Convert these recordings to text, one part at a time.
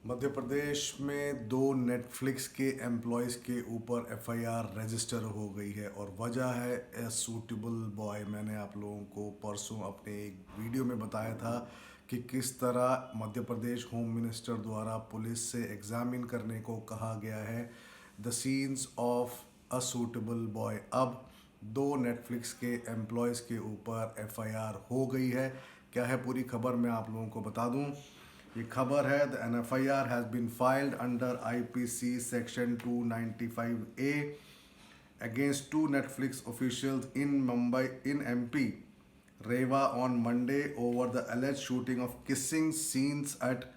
मध्य प्रदेश में दो नेटफ्लिक्स के एम्प्लॉयज़ के ऊपर एफआईआर रजिस्टर हो गई है और वजह है ए सूटेबल बॉय। मैंने आप लोगों को परसों अपने एक वीडियो में बताया था कि किस तरह मध्य प्रदेश होम मिनिस्टर द्वारा पुलिस से एग्जामिन करने को कहा गया है the scenes of a suitable boy. अब दो नेटफ्लिक्स के एम्प्लॉयज़ के ऊपर एफआईआर हो गई है। क्या है पूरी खबर मैं आप लोगों को बता दूं। ये खबर है the N F I R has been filed under IPC section 295A against two Netflix officials in Mumbai in MP Rewa on Monday over the alleged shooting of kissing scenes at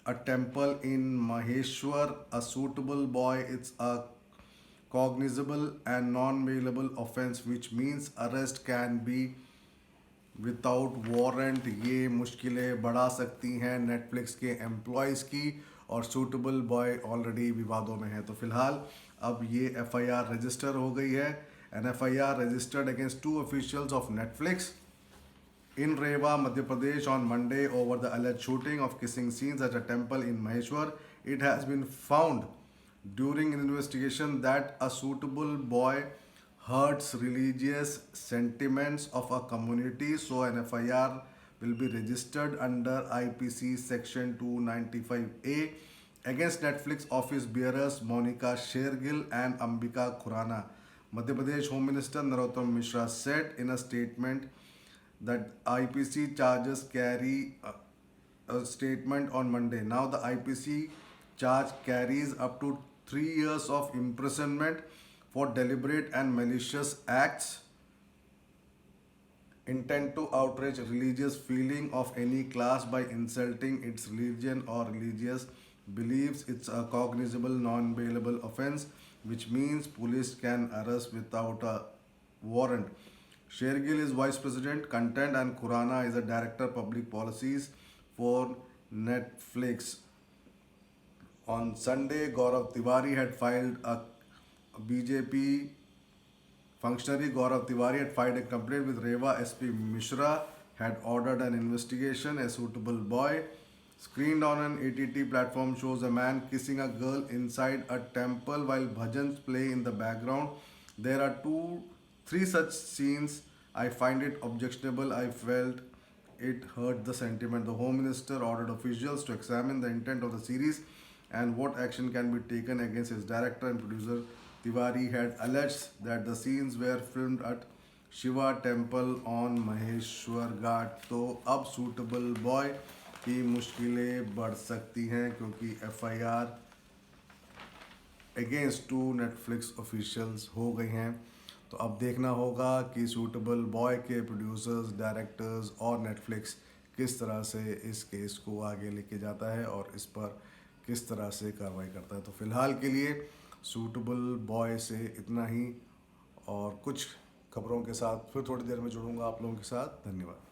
a temple in Maheshwar. A suitable boy, it's a cognizable and non-bailable offense, which means arrest can be without warrant. ये मुश्किलें बढ़ा सकती हैं Netflix के employees की और suitable boy already विवादों में है। तो फिलहाल अब ये एफआईआर रजिस्टर हो गई है। An FIR registered against two officials of Netflix in Rewa, Madhya Pradesh on Monday over the alleged shooting of kissing scenes at a temple in Maheshwar. It has been found during an investigation that a suitable boy hurts religious sentiments of a community, so an FIR will be registered under IPC section 295A against Netflix office bearers Monica Shergill and Ambika Khurana. Madhya Pradesh Home Minister Narottam Mishra said in a statement that IPC charges carry a statement on Monday. Now the IPC charge carries up to 3 years of imprisonment for deliberate and malicious acts intent to outrage religious feeling of any class by insulting its religion or religious beliefs. It's a cognizable non-bailable offense, which means police can arrest without a warrant. Shergill is Vice President Content and Khurana is a Director Public Policies for Netflix. On Sunday, Gaurav Tiwari had filed a BJP functionary. Gaurav Tiwari had filed a complaint with Rewa SP Mishra had ordered an investigation. A suitable boy screened on an ATT platform shows a man kissing a girl inside a temple while bhajans play in the background. There are three such scenes. I find it objectionable. I felt it hurt the sentiment. The Home Minister ordered officials to examine the intent of the series and what action can be taken against its director and producer. Tiwari had alleged that the scenes were filmed at Shiva temple on Maheshwar Ghat. तो अब suitable boy की मुश्किलें बढ़ सकती हैं क्योंकि FIR against two Netflix officials हो गई हैं। तो अब देखना होगा कि सूटेबल बॉय के प्रोड्यूसर्स, डायरेक्टर्स और नेटफ्लिक्स किस तरह से इस केस को आगे लेके जाता है और इस पर किस तरह से कार्रवाई करता है। तो फिलहाल के लिए सूटेबल बॉय से इतना ही और कुछ खबरों के साथ फिर थोड़ी देर में जुड़ूंगा आप लोगों के साथ। धन्यवाद।